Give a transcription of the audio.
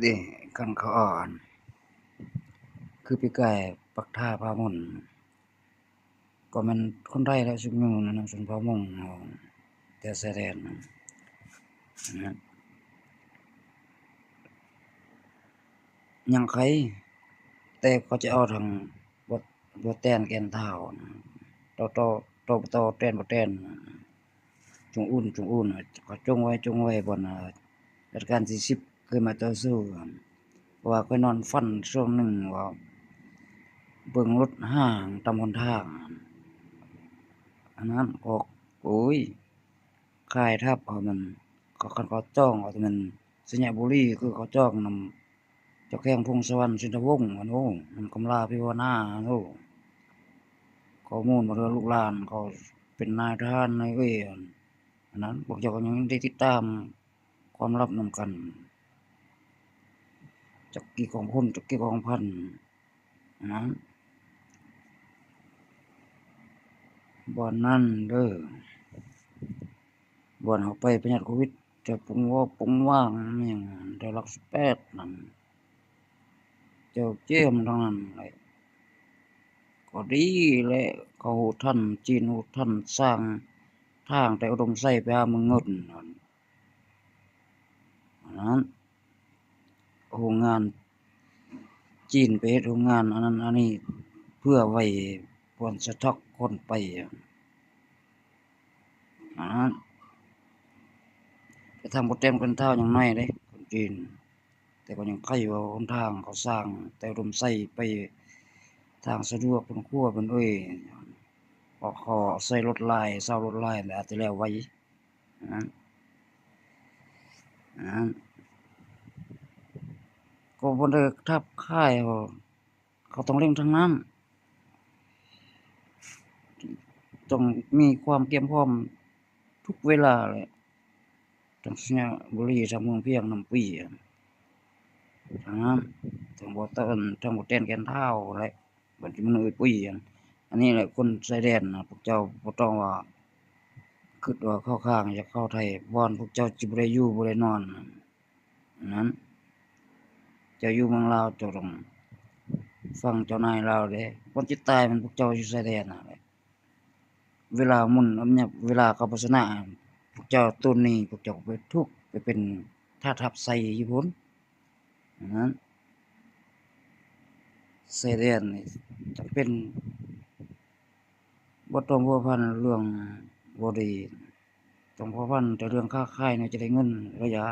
นี่กันเขาอ่อนคือปีกายปักท่าพามุ่นก็มันคนไทยแล้วชุมนูนะชนเผ่ามงเอาแต่แสดงนะยังใครแต่เขาจะเอาทางบทแตนแกนเท้านะโตแตนบ่แตนจงอุ่นเขาจงไว้บนรัชกาลที่10เคยมาต่อสู้กันเพราะว่าเคยนอนฝันช่วงหนึ่งว่าเบิ่งรถห้างตามหนทางอันนั้นก็โอ้ยค่ายทัพเขามันเขาคันเขาจ้องเอาแต่มันสัญญบุรีคือเขาจ้องนำเจ้าแข้งพงศวรรณชินวงศ์อันโอ้นำกำลาภิวนาอันโอ้ข้อมูลบ่เทื่อลูกหลานเขาเป็นนายทหารนายเอยอันนั้นพวกเจ้าก็ยังได้ติดตามความลับนำกันจักกี่ของคนจักกี่ของพันอันนั้นบ่อนนั้นเด้อบ่อนเขาไปประหยัดโควิดแต่ผมว่างมันหยังได้หลัก18นั่นเจ้าเจ้มทั้งนั้นแหละก็ดีแหละเขาท่านจีนฮู้ท่านสร้างทางแต่อุดมไสไปหาเมืองเงินนั่นอันนั้นโรงงานจีนไปเฮ็ดโรงงานอันนั้นอันนี้เพื่อไว้บ่อนสต๊อกคนไปอันนั้นแต่ทางบ่แต้มกันเท่ายังน้อยเด้คนจีนแต่ก็ยังไกลว่าหนทางเขาสร้างแต่อุดมไสไปทางสะดวกเพิ่นครัวเพิ่นเอ้ยพอเขาใส่รถลายเซารถลายแล้วอาจจะแล้วไวอันนั้นอันนั้นก็บ่ได้ทับค่ายเขาต้องเร่งทางนั้นต้องมีความเตรียมพร้อมทุกเวลาแหละทั้งสัญญบุรีทั้งเมืองเพียงน้ำปี้ทางนั้นทั้งบ่เติ้นทั้งบ่แต้นแก่นเท้าและบัดนี้มันเอ้ยปุ้ยอันนี้แหละคนชายแดนน่ะพวกเจ้าบ่ต้องว่าคิดว่าเข้าข้างอยากเข้าไทยบ่อนพวกเจ้าสิบ่ได้อยู่บ่ได้นอนอันนั้นเจ้าอยู่เมืองลาวเจ้าต้องฟังเจ้านายลาวเด้คนสิตายมันพวกเจ้าอยู่ชายแดนน่ะแหละเวลามุ่นอำยับเวลาเขาโฆษณาพวกเจ้าตุนนี้พวกเจ้าไปทุกข์ไปเป็นทาสรับใช้อยู่พุ้นอันนั้นชายแดนนี่จำเป็นบ่ต้องพัวพันเรื่องบ่ดีต้องพัวพันแต่เรื่องค้าขายน่าจะได้เงินระยะ